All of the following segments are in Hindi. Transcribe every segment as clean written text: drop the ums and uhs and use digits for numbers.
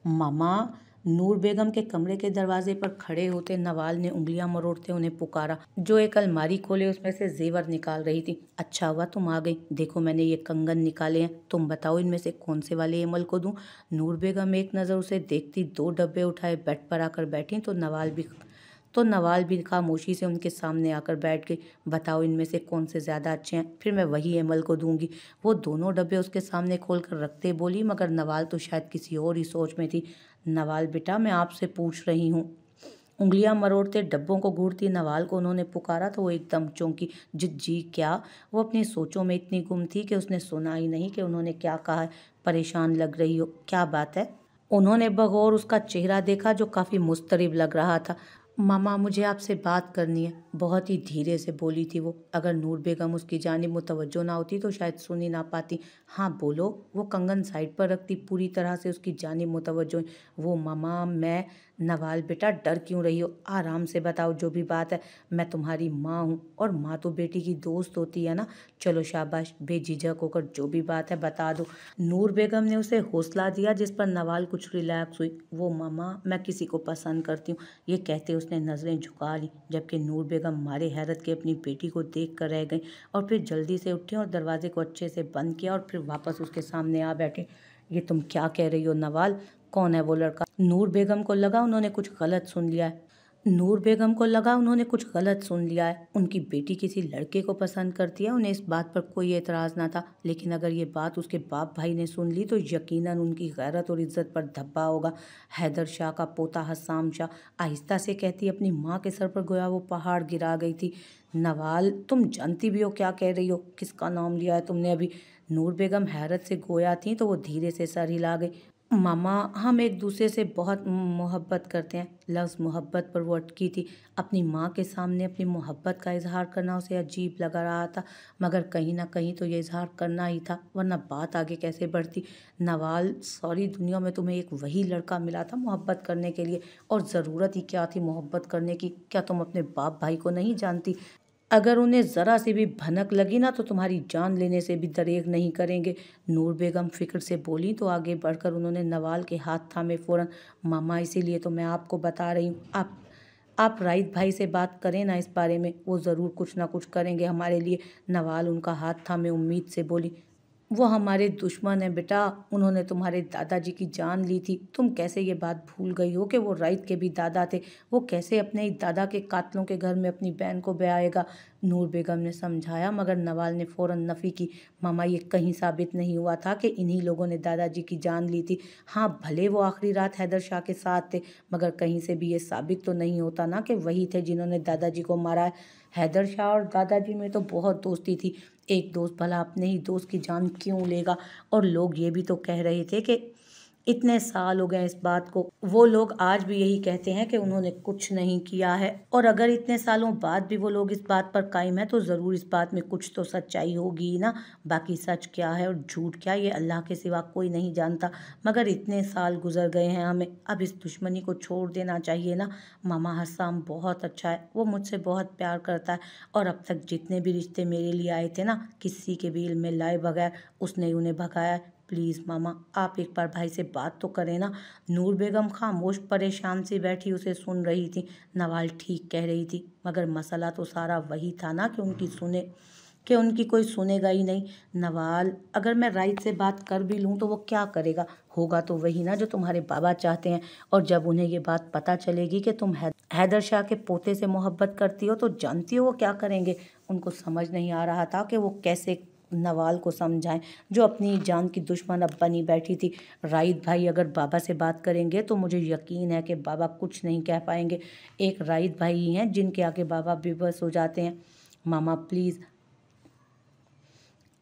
मामा, नूर बेगम के कमरे के दरवाजे पर खड़े होते नवाल ने उंगलियां मरोड़ते उन्हें पुकारा। जो एक अलमारी खोले उसमें से जेवर निकाल रही थी। अच्छा हुआ तुम आ गई। देखो मैंने ये कंगन निकाले हैं, तुम बताओ इनमें से कौन से वाले एमल को दूं। नूर बेगम एक नज़र उसे देखती 2 डब्बे उठाए बेड पर आकर बैठी तो नवाल भी खामोशी से उनके सामने आकर बैठ गई। बताओ इनमें से कौन से ज़्यादा अच्छे हैं, फिर मैं वही एमल को दूंगी। वो दोनों डब्बे उसके सामने खोल कर रखते बोली, मगर नवाल तो शायद किसी और ही सोच में थी। नवाल बेटा, मैं आपसे पूछ रही हूँ। उंगलियां मरोड़ते डब्बों को घूरती नवाल को उन्होंने पुकारा तो वो एकदम चौंकी। जी क्या? वो अपनी सोचों में इतनी गुम थी कि उसने सुना ही नहीं कि उन्होंने क्या कहा है। परेशान लग रही हो, क्या बात है? उन्होंने बगौर उसका चेहरा देखा जो काफ़ी मुस्तरिब लग रहा था। मामा, मुझे आपसे बात करनी है, बहुत ही धीरे से बोली थी वो। अगर नूर बेगम उसकी जानिब मुतवज्जो ना होती तो शायद सुन ही ना पाती। हाँ बोलो। वो कंगन साइड पर रखती पूरी तरह से उसकी जानिब मुतवज्जो। वो मामा, मैं। नवाल बेटा, डर क्यों रही हो? आराम से बताओ जो भी बात है। मैं तुम्हारी माँ हूँ और माँ तो बेटी की दोस्त होती है ना। चलो शाबाश, बेझिझक होकर जो भी बात है बता दो। नूर बेगम ने उसे हौसला दिया, जिस पर नवाल कुछ रिलैक्स हुई। वो मामा, मैं किसी को पसंद करती हूँ। ये कहते उसने नज़रें झुका ली, जबकि नूर बेगम मारे हैरत के अपनी बेटी को देख कर रह गई और फिर जल्दी से उठी और दरवाजे को अच्छे से बंद किया और फिर वापस उसके सामने आ बैठे। ये तुम क्या कह रही हो नवाल? कौन है वो लड़का? नूर बेगम को लगा उन्होंने कुछ गलत सुन लिया है। उनकी बेटी किसी लड़के को पसंद करती है, उन्हें इस बात पर कोई एतराज़ ना था। लेकिन अगर ये बात उसके बाप भाई ने सुन ली तो यकीनन उनकी गैरत और इज्जत पर धब्बा होगा। हैदर शाह का पोता हसाम शाह, आहिस्ता से कहती अपनी माँ के सर पर गोया वो पहाड़ गिरा गई थी। नवाल, तुम जानती भी हो क्या कह रही हो? किसका नाम लिया है तुमने अभी? नूर बेगम हैरत से गोया थी तो वो धीरे से सर हिला गई। मामा, हम एक दूसरे से बहुत मोहब्बत करते हैं। लफ्ज़ मोहब्बत पर वो अटकी थी। अपनी माँ के सामने अपनी मोहब्बत का इजहार करना उसे अजीब लगा रहा था, मगर कहीं ना कहीं तो ये इजहार करना ही था, वरना बात आगे कैसे बढ़ती। नवाल, सारी दुनिया में तुम्हें एक वही लड़का मिला था मोहब्बत करने के लिए, और ज़रूरत ही क्या थी मोहब्बत करने की? क्या तुम अपने बाप भाई को नहीं जानती? अगर उन्हें ज़रा सी भी भनक लगी ना तो तुम्हारी जान लेने से भी दरेग नहीं करेंगे। नूर बेगम फिक्र से बोली तो आगे बढ़कर उन्होंने नवाल के हाथ थामे फौरन। मामा, इसीलिए तो मैं आपको बता रही हूँ, आप राइत भाई से बात करें ना इस बारे में, वो ज़रूर कुछ ना कुछ करेंगे हमारे लिए। नवाल उनका हाथ थामे उम्मीद से बोली। वो हमारे दुश्मन हैं बेटा, उन्होंने तुम्हारे दादाजी की जान ली थी। तुम कैसे ये बात भूल गई हो कि वो राइत के भी दादा थे? वो कैसे अपने ही दादा के कातलों के घर में अपनी बहन को ब्याएगा? नूर बेगम ने समझाया, मगर नवाल ने फौरन नफी की। मामा, ये कहीं साबित नहीं हुआ था कि इन्हीं लोगों ने दादाजी की जान ली थी। हाँ, भले वो आखिरी रात हैदर शाह के साथ थे, मगर कहीं से भी ये साबित तो नहीं होता ना कि वही थे जिन्होंने दादाजी को मारा है। हैदर शाह और दादाजी में तो बहुत दोस्ती थी। एक दोस्त भला अपने ही दोस्त की जान क्यों लेगा? और लोग ये भी तो कह रहे थे कि इतने साल हो गए इस बात को, वो लोग आज भी यही कहते हैं कि उन्होंने कुछ नहीं किया है। और अगर इतने सालों बाद भी वो लोग इस बात पर कायम है तो ज़रूर इस बात में कुछ तो सच्चाई होगी ही ना। बाकी सच क्या है और झूठ क्या, ये अल्लाह के सिवा कोई नहीं जानता। मगर इतने साल गुजर गए हैं, हमें अब इस दुश्मनी को छोड़ देना चाहिए ना। मामा, हसाम बहुत अच्छा है, वो मुझसे बहुत प्यार करता है, और अब तक जितने भी रिश्ते मेरे लिए आए थे ना, किसी के भी इल्म में लाए बगैर उसने उन्हें भगाया है। प्लीज़ मामा, आप एक बार भाई से बात तो करें ना। नूर बेगम खामोश परेशान सी बैठी उसे सुन रही थी। नवाल ठीक कह रही थी, मगर मसला तो सारा वही था ना कि उनकी कोई सुनेगा ही नहीं। नवाल, अगर मैं राइट से बात कर भी लूँ तो वो क्या करेगा? होगा तो वही ना जो तुम्हारे बाबा चाहते हैं। और जब उन्हें ये बात पता चलेगी कि तुम हैदर शाह के पोते से मोहब्बत करती हो तो जानती हो वो क्या करेंगे? उनको समझ नहीं आ रहा था कि वो कैसे नवाल को समझाएं, जो अपनी जान की दुश्मन अब बनी बैठी थी। राइद भाई अगर बाबा से बात करेंगे तो मुझे यकीन है कि बाबा कुछ नहीं कह पाएंगे। एक राइद भाई ही हैं जिनके आगे बाबा बेबस हो जाते हैं। मामा प्लीज़,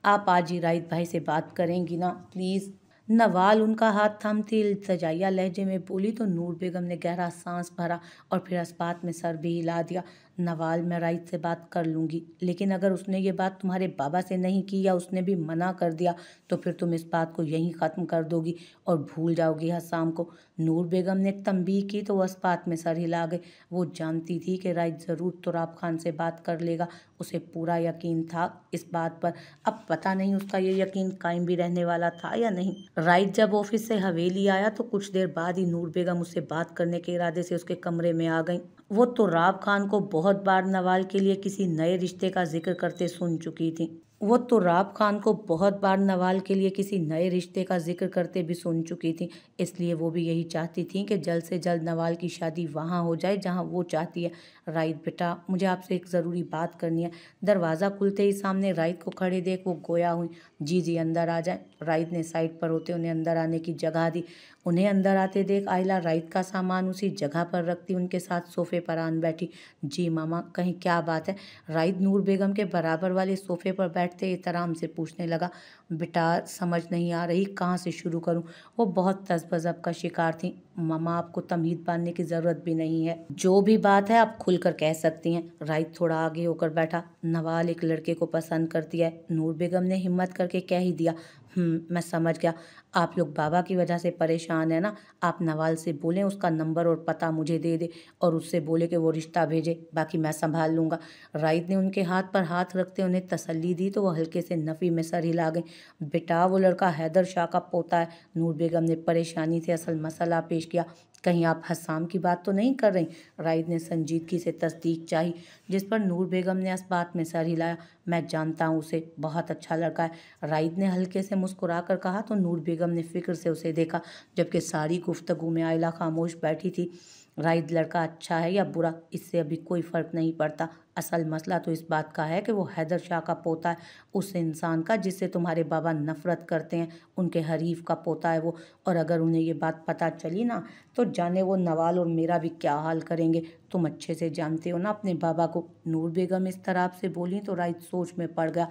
आप आज ही राइद भाई से बात करेंगी ना प्लीज़? नवाल उनका हाथ थामती इल्तिजाइया लहजे में बोली तो नूर बेगम ने गहरा सांस भरा और फिर इस बात में सर भी हिला दिया। नवाल मैं राइद से बात कर लूँगी, लेकिन अगर उसने ये बात तुम्हारे बाबा से नहीं की या उसने भी मना कर दिया तो फिर तुम इस बात को यहीं ख़त्म कर दोगी और भूल जाओगी हसाम को। नूर बेगम ने तंबीह की तो वह इस बात में सर हिला गई। वो जानती थी कि राइद ज़रूर तुराब खान से बात कर लेगा, उसे पूरा यकीन था इस बात पर। अब पता नहीं उसका ये यकीन कायम भी रहने वाला था या नहीं। राइद जब ऑफिस से हवेली आया तो कुछ देर बाद ही नूर बेगम उससे बात करने के इरादे से उसके कमरे में आ गई। वो तुराब खान को बहुत बार नवाल के लिए किसी नए रिश्ते का जिक्र करते सुन चुकी थी। वो तुराब खान को बहुत बार नवाल के लिए किसी नए रिश्ते का जिक्र करते भी सुन चुकी थी, इसलिए वो भी यही चाहती थी कि जल्द से जल्द नवाल की शादी वहाँ हो जाए जहाँ वो चाहती है। राइद बेटा, मुझे आपसे एक ज़रूरी बात करनी है। दरवाज़ा खुलते ही सामने राइद को खड़े देख वो गोया हुई। जी जी, अंदर आ जाए। राइद ने साइड पर होते उन्हें अंदर आने की जगह दी। उन्हें अंदर आते देख आयला राइद का सामान उसी जगह पर रखती उनके साथ सोफे पर आन बैठी। जी मामा, कहीं क्या बात है? राइद नूर बेगम के बराबर वाले सोफे पर बैठते एहतराम से पूछने लगा। बेटा, समझ नहीं आ रही कहाँ से शुरू करूँ। वो बहुत तज़ब्ज़ब का शिकार थी। मामा, आपको तमहीद बांधने की ज़रूरत भी नहीं है। जो भी बात है आप खुलकर कह सकती हैं। राइद थोड़ा आगे होकर बैठा। नवाल एक लड़के को पसंद करती है। नूर बेगम ने हिम्मत करके कह ही दिया। मैं समझ गया। आप लोग बाबा की वजह से परेशान है ना। आप नवाल से बोलें उसका नंबर और पता मुझे दे दे और उससे बोले कि वो रिश्ता भेजे, बाकी मैं संभाल लूँगा। राइद ने उनके हाथ पर हाथ रखते उन्हें तसल्ली दी तो वह हल्के से नफ़ी में सर हिला गई। बेटा, वो लड़का हैदर शाह का पोता है। नूर बेगम ने परेशानी से असल मसला पेश किया। कहीं आप हसाम की बात तो नहीं कर रही? राइद ने संजीदगी से तस्दीक चाही, जिस पर नूर बेगम ने इस बात में सर हिलाया। मैं जानता हूँ उसे, बहुत अच्छा लड़का है। राइद ने हल्के से मुस्कुरा कर कहा तो नूर बेगम ने फिक्र से उसे देखा, जबकि सारी गुफ्तगू में आयला खामोश बैठी थी। राइद लड़का अच्छा है या बुरा, इससे अभी कोई फ़र्क नहीं पड़ता। असल मसला तो इस बात का है कि वो हैदर शाह का पोता है, उस इंसान का जिससे तुम्हारे बाबा नफ़रत करते हैं, उनके हरीफ का पोता है वो। और अगर उन्हें ये बात पता चली ना तो जाने वो नवाल और मेरा भी क्या हाल करेंगे। तुम अच्छे से जानते हो ना अपने बाबा को। नूर बेगम इस तरह से बोली तो राइद सोच में पड़ गया।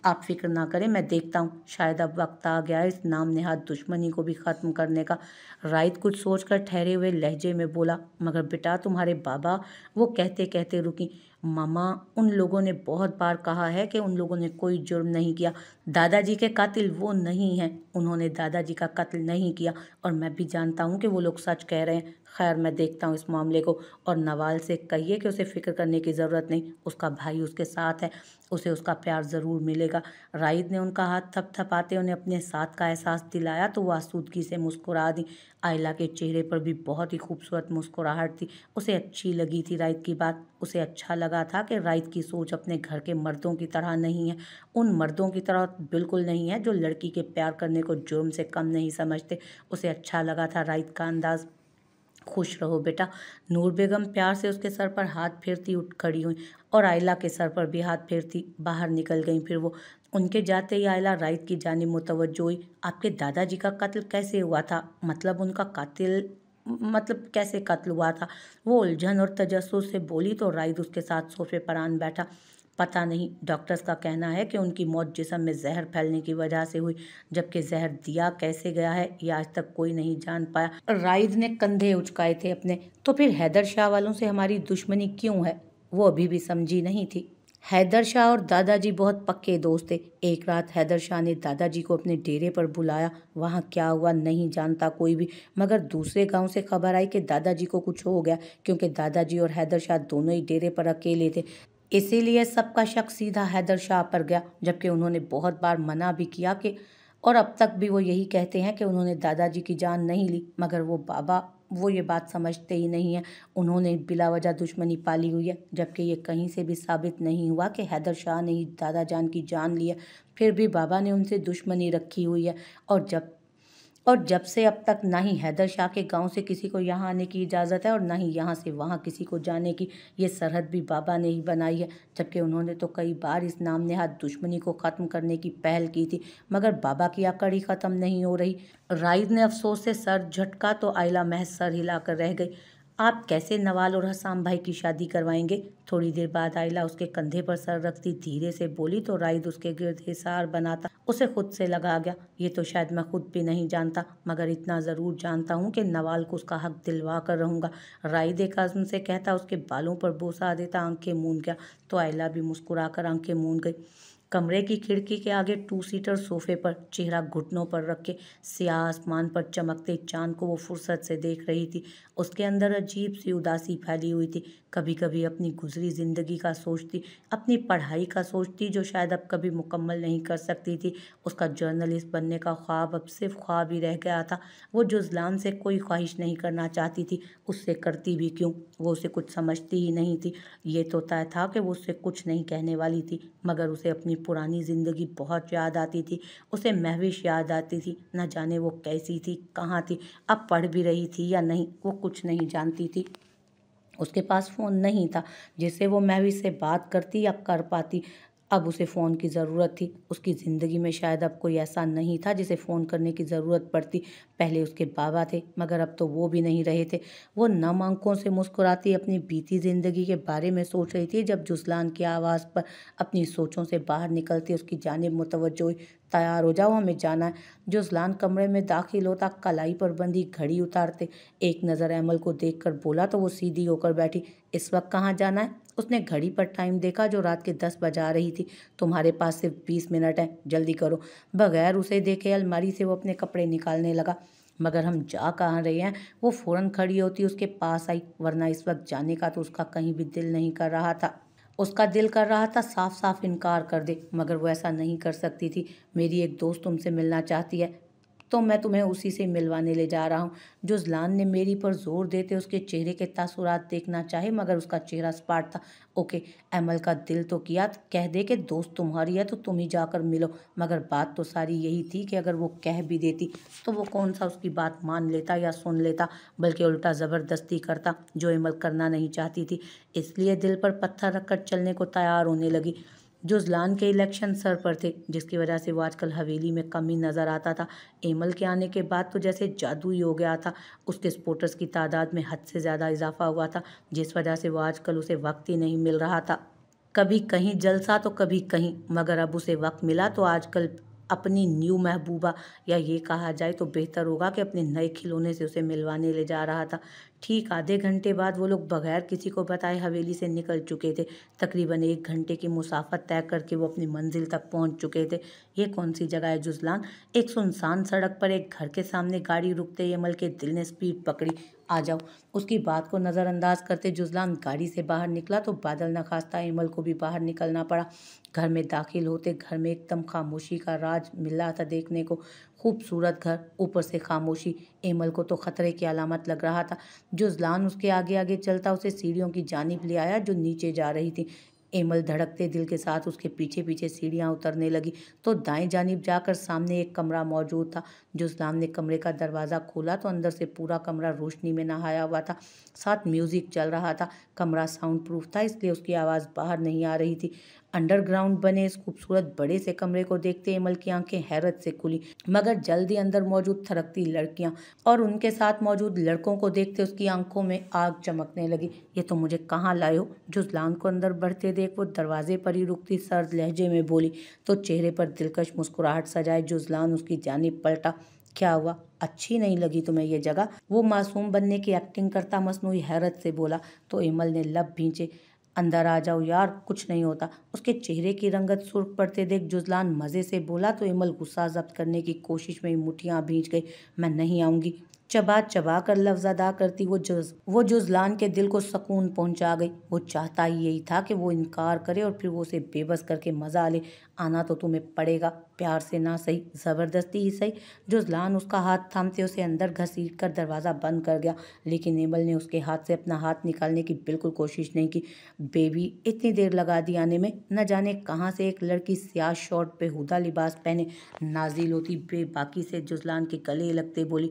आप फिक्र ना करें, मैं देखता हूँ, शायद अब वक्त आ गया है इस नाम नेहाद दुश्मनी को भी ख़त्म करने का। राइद कुछ सोचकर ठहरे हुए लहजे में बोला, मगर बेटा तुम्हारे बाबा। वो कहते कहते रुकी। मामा, उन लोगों ने बहुत बार कहा है कि उन लोगों ने कोई जुर्म नहीं किया। दादाजी के कातिल वो नहीं हैं, उन्होंने दादाजी का कत्ल नहीं किया और मैं भी जानता हूँ कि वो लोग सच कह रहे हैं। खैर, मैं देखता हूँ इस मामले को। और नवाल से कहिए कि उसे फ़िक्र करने की ज़रूरत नहीं, उसका भाई उसके साथ है, उसे उसका प्यार ज़रूर मिलेगा। राइद ने उनका हाथ थपथपाते उन्हें अपने साथ का एहसास दिलाया तो वो आसूदगी से मुस्कुरा दी। आयला के चेहरे पर भी बहुत ही खूबसूरत मुस्कुराहट थी। उसे अच्छी लगी थी राइद की बात। उसे अच्छा लगा था कि राइद की सोच अपने घर के मर्दों की तरह नहीं है, उन मर्दों की तरह बिल्कुल नहीं है जो लड़की के प्यार करने को जुर्म से कम नहीं समझते। उसे अच्छा लगा था राइद का अंदाज़। खुश रहो बेटा। नूर बेगम प्यार से उसके सर पर हाथ फेरती उठ खड़ी हुई और आयला के सर पर भी हाथ फेरती बाहर निकल गई। फिर वो उनके जाते ही आयला राइद की जानिब मुतवज्जो हुई। आपके दादाजी का कत्ल कैसे हुआ था? मतलब उनका कातिल, मतलब कैसे कत्ल हुआ था? वो उलझन और तजस्सुस से बोली तो राइद उसके साथ सोफे पर आन बैठा। पता नहीं, डॉक्टर्स का कहना है कि उनकी मौत जिस्म में जहर फैलने की वजह से हुई, जबकि जहर दिया कैसे गया है ये आज तक कोई नहीं जान पाया। राइद ने कंधे उचकाए थे अपने। तो फिर हैदर शाह वालों से हमारी दुश्मनी क्यों है? वो अभी भी समझी नहीं थी। हैदर शाह और दादाजी बहुत पक्के दोस्त थे। एक रात हैदर शाह ने दादाजी को अपने डेरे पर बुलाया। वहाँ क्या हुआ नहीं जानता कोई भी, मगर दूसरे गांव से खबर आई कि दादाजी को कुछ हो गया, क्योंकि दादाजी और हैदर शाह दोनों ही डेरे पर अकेले थे। इसीलिए सबका शक सीधा हैदर शाह पर गया, जबकि उन्होंने बहुत बार मना भी किया कि, और अब तक भी वो यही कहते हैं कि उन्होंने दादाजी की जान नहीं ली, मगर वो बाबा, वो ये बात समझते ही नहीं है। उन्होंने बिला वजह दुश्मनी पाली हुई है, जबकि ये कहीं से भी साबित नहीं हुआ कि हैदर शाह ने ही दादा जान की जान ली है। फिर भी बाबा ने उनसे दुश्मनी रखी हुई है। और जब से अब तक ना ही हैदर शाह के गांव से किसी को यहाँ आने की इजाज़त है और ना ही यहाँ से वहाँ किसी को जाने की। ये सरहद भी बाबा ने ही बनाई है, जबकि उन्होंने तो कई बार इस नाम नेहाद दुश्मनी को ख़त्म करने की पहल की थी, मगर बाबा की अकड़ ही ख़त्म नहीं हो रही। राइद ने अफसोस से सर झटका तो आयला महज सर हिलाकर रह गई। आप कैसे नवाल और हसाम भाई की शादी करवाएंगे? थोड़ी देर बाद आयला उसके कंधे पर सर रखती धीरे से बोली तो राइद उसके गिर्द हिसार बनाता उसे खुद से लगा गया। ये तो शायद मैं खुद भी नहीं जानता, मगर इतना ज़रूर जानता हूँ कि नवाल को उसका हक दिलवा कर रहूँगा। राइद एक आज़म से कहता उसके बालों पर बोसा देता आंखें मूंद गया, तो आयला भी मुस्कुराकर आंखें मूंद गई। कमरे की खिड़की के आगे 2 सीटर सोफे पर चेहरा घुटनों पर रखे स्याह आसमान पर चमकते चांद को वो फुर्सत से देख रही थी। उसके अंदर अजीब सी उदासी फैली हुई थी। कभी कभी अपनी गुजरी जिंदगी का सोचती, अपनी पढ़ाई का सोचती जो शायद अब कभी मुकम्मल नहीं कर सकती थी। उसका जर्नलिस्ट बनने का ख्वाब अब सिर्फ ख्वाब ही रह गया था। वो जुज़लान से कोई ख्वाहिश नहीं करना चाहती थी, उससे करती भी क्यों? वो उसे कुछ समझती ही नहीं थी। ये तो तय था कि वो उससे कुछ नहीं कहने वाली थी, मगर उसे अपनी पुरानी ज़िंदगी बहुत याद आती थी। उसे महविश याद आती थी। न जाने वो कैसी थी, कहाँ थी, अब पढ़ भी रही थी या नहीं, वो कुछ नहीं जानती थी। उसके पास फ़ोन नहीं था जिससे वो महविश से बात करती या कर पाती। अब उसे फ़ोन की ज़रूरत थी। उसकी ज़िंदगी में शायद अब कोई ऐसा नहीं था जिसे फ़ोन करने की ज़रूरत पड़ती। पहले उसके बाबा थे, मगर अब तो वो भी नहीं रहे थे। वो नम आंखों से मुस्कुराती अपनी बीती ज़िंदगी के बारे में सोच रही थी जब जुज़लान की आवाज़ पर अपनी सोचों से बाहर निकलती उसकी जानिब मुतवज्जो हुई। तैयार हो जाओ, हमें जाना है। जुज़लान कमरे में दाखिल होता कलाई पर बंधी घड़ी उतारते एक नज़र अमल को देखकर बोला तो वो सीधी होकर बैठी। इस वक्त कहाँ जाना है? उसने घड़ी पर टाइम देखा जो रात के 10 बजा रही थी। तुम्हारे पास सिर्फ 20 मिनट हैं, जल्दी करो। बगैर उसे देखे अलमारी से वो अपने कपड़े निकालने लगा। मगर हम जा कहाँ रहे हैं? वो फौरन खड़ी होती उसके पास आई, वरना इस वक्त जाने का तो उसका कहीं भी दिल नहीं कर रहा था। उसका दिल कर रहा था साफ साफ इनकार कर दे, मगर वो ऐसा नहीं कर सकती थी। मेरी एक दोस्त तुमसे मिलना चाहती है, तो मैं तुम्हें उसी से मिलवाने ले जा रहा हूँ। जुज़लान ने मेरी पर जोर देते उसके चेहरे के तासुरात देखना चाहे, मगर उसका चेहरा सपाट था। ओके, अमल का दिल तो किया कह दे कि दोस्त तुम्हारी है तो तुम ही जाकर मिलो, मगर बात तो सारी यही थी कि अगर वो कह भी देती तो वो कौन सा उसकी बात मान लेता या सुन लेता, बल्कि उल्टा ज़बरदस्ती करता जो अमल करना नहीं चाहती थी। इसलिए दिल पर पत्थर रखकर चलने को तैयार होने लगी। जुज़लान के इलेक्शन सर पर थे, जिसकी वजह से वो आजकल हवेली में कम ही नज़र आता था। एमल के आने के बाद तो जैसे जादू ही हो गया था। उसके सपोर्टर्स की तादाद में हद से ज़्यादा इजाफा हुआ था, जिस वजह से वो आजकल उसे वक्त ही नहीं मिल रहा था। कभी कहीं जलसा तो कभी कहीं, मगर अब उसे वक्त मिला तो आजकल अपनी न्यू महबूबा, या ये कहा जाए तो बेहतर होगा कि अपने नए खिलौने से उसे मिलवाने ले जा रहा था। ठीक आधे घंटे बाद वो लोग बगैर किसी को बताए हवेली से निकल चुके थे। तकरीबन 1 घंटे की मुसाफत तय करके वो अपनी मंजिल तक पहुंच चुके थे। ये कौन सी जगह है जुज़लान? एक सुनसान सड़क पर एक घर के सामने गाड़ी रुकते ही अमल के दिल ने स्पीड पकड़ी। आ जाओ। उसकी बात को नज़रअंदाज करते जुज़लान गाड़ी से बाहर निकला तो बादल नखास्ता एमल को भी बाहर निकलना पड़ा। घर में दाखिल होते घर में एकदम खामोशी का राज मिला था देखने को। खूबसूरत घर, ऊपर से खामोशी, एमल को तो खतरे की अलामत लग रहा था। जुज़लान उसके आगे आगे चलता उसे सीढ़ियों की जानिब ले आया जो नीचे जा रही थी। एमल धड़कते दिल के साथ उसके पीछे पीछे सीढ़ियां उतरने लगी तो दाएं जानिब जाकर सामने एक कमरा मौजूद था। जुज़लान ने कमरे का दरवाज़ा खोला तो अंदर से पूरा कमरा रोशनी में नहाया हुआ था। साथ म्यूज़िक चल रहा था। कमरा साउंड प्रूफ था, इसलिए उसकी आवाज़ बाहर नहीं आ रही थी। अंडरग्राउंड बने इस खूबसूरत बड़े से कमरे को देखते एमल की आंखें हैरत से खुली, मगर जल्दी अंदर मौजूद थरकती लड़कियां और उनके साथ मौजूद लड़कों को देखते उसकी आंखों में आग चमकने लगी। ये तो मुझे कहाँ लाए हो? जुज़लान को अंदर बढ़ते देख वो दरवाजे पर ही रुकती सर्द लहजे में बोली, तो चेहरे पर दिलकश मुस्कुराहट सजाए जुज़लान उसकी जानिब पलटा। क्या हुआ, अच्छी नहीं लगी तुम्हें ये जगह? वो मासूम बनने की एक्टिंग करता मसनूई हैरत से बोला, तो एमल ने लब भींचे। अंदर आ जाओ यार, कुछ नहीं होता। उसके चेहरे की रंगत सुर्ख पड़ते देख जुज़लान मज़े से बोला तो एमल गुस्सा जब्त करने की कोशिश में मुठियां भींच गई। मैं नहीं आऊँगी। चबा चबा कर लफ्ज़ अदा करती वो जुज़लान के दिल को सुकून पहुंचा गई। वो चाहता ही यही था कि वो इनकार करे और फिर वो उसे बेबस करके मज़ा ले। आना तो तुम्हें पड़ेगा, प्यार से ना सही, ज़बरदस्ती ही सही। जुज़लान उसका हाथ थामते उसे अंदर घसीट कर दरवाज़ा बंद कर गया, लेकिन एमल ने उसके हाथ से अपना हाथ निकालने की बिल्कुल कोशिश नहीं की। बेबी, इतनी देर लगा दी आने में। न जाने कहाँ से एक लड़की स्याह शॉर्ट बेहुदा लिबास पहने नाजिल होती बेबाकी से जुज़लान के गले लगते बोली।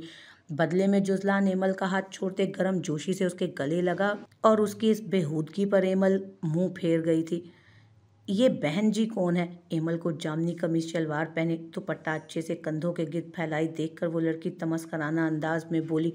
बदले में जुज़लान एमल का हाथ छोड़ते गर्म जोशी से उसके गले लगा और उसकी इस बेहूदगी पर एमल मुंह फेर गई थी। ये बहन जी कौन है? एमल को जामनी कमीज शलवार पहने दुपट्टा अच्छे से कंधों के गिर्द फैलाई देखकर वो लड़की तमस्कराना अंदाज में बोली,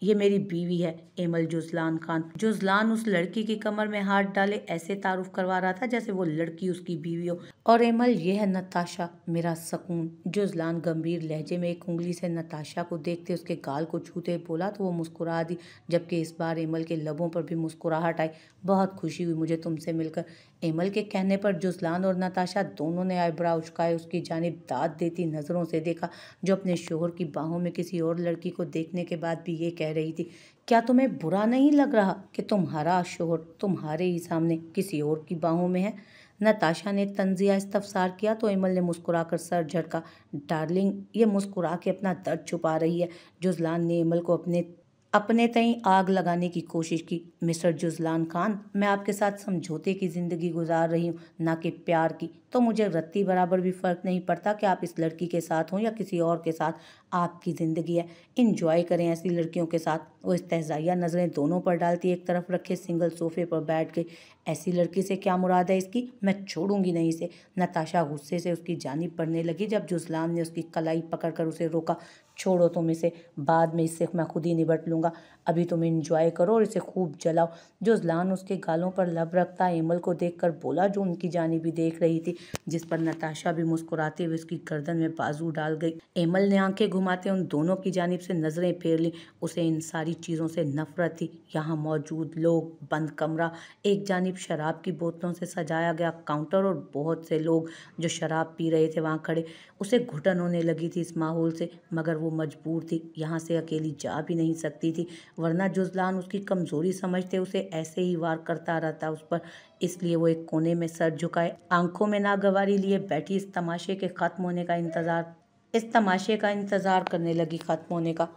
ये मेरी बीवी है, एमल जुजलान खान। जुजलान उस लड़की की कमर में हाथ डाले ऐसे तारुफ करवा रहा था जैसे वो लड़की उसकी बीवी हो। और एमल, ये है नताशा, मेरा सकून। जुजलान गंभीर लहजे में एक उंगली से नताशा को देखते उसके गाल को छूते बोला तो वो मुस्कुरा दी, जबकि इस बार एमल के लबों पर भी मुस्कुराहट आई। बहुत खुशी हुई मुझे तुमसे मिलकर। एमल के कहने पर जुजलान और नताशा दोनों ने आईब्रो उचकाए उसकी जानिब दाद देती नजरों से देखा, जो अपने शोहर की बाहों में किसी और लड़की को देखने के बाद भी ये कह रही थी, क्या तुम्हें बुरा नहीं लग रहा कि तुम्हारा शोहर तुम्हारे ही सामने किसी और की बाहों में है? नताशा ने तंजिया इस्तफसार किया तो एमल ने मुस्कुराकर सर झटका। डार्लिंग, ये मुस्कुरा के अपना दर्द छुपा रही है। जुजलान ने एमल को अपने तई आग लगाने की कोशिश की। मिस्टर जुजलान खान, मैं आपके साथ समझौते की ज़िंदगी गुजार रही हूँ, ना कि प्यार की। तो मुझे रत्ती बराबर भी फ़र्क नहीं पड़ता कि आप इस लड़की के साथ हों या किसी और के साथ। आपकी ज़िंदगी है, इंजॉय करें ऐसी लड़कियों के साथ। वो इस्तेज़ाइया नज़रें दोनों पर डालती एक तरफ रखे सिंगल सोफे पर बैठ गई। ऐसी लड़की से क्या मुराद है इसकी? मैं छोड़ूंगी नहीं इसे। नताशा गुस्से से उसकी जानिब बढ़ने लगी जब जुजलान ने उसकी कलाई पकड़कर उसे रोका। छोड़ो तुम इसे, बाद में इससे मैं खुद ही निपट लूँगा। अभी तुम इंजॉय करो और इसे खूब जलाओ। जुजलान उसके गालों पर लब रखता एमल को देखकर बोला, जो उनकी जानिब भी देख रही थी, जिस पर नताशा भी मुस्कुराते हुए उसकी गर्दन में बाजू डाल गई। एमल ने आंखें घुमाते उन दोनों की जानिब से नजरें फेर ली। उसे इन सारी चीज़ों से नफरत थी। यहाँ मौजूद लोग, बंद कमरा, एक जानिब शराब की बोतलों से सजाया गया काउंटर और बहुत से लोग जो शराब पी रहे थे वहाँ खड़े। उसे घुटन होने लगी थी इस माहौल से, मगर वो मजबूर थी, यहाँ से अकेली जा भी नहीं सकती थी, वरना जुजलान उसकी कमजोरी समझते उसे ऐसे ही वार करता रहता उस पर। इसलिए वो एक कोने में सर झुकाए आंखों में नागवारी लिए बैठी इस तमाशे का इंतजार करने लगी, खत्म होने का।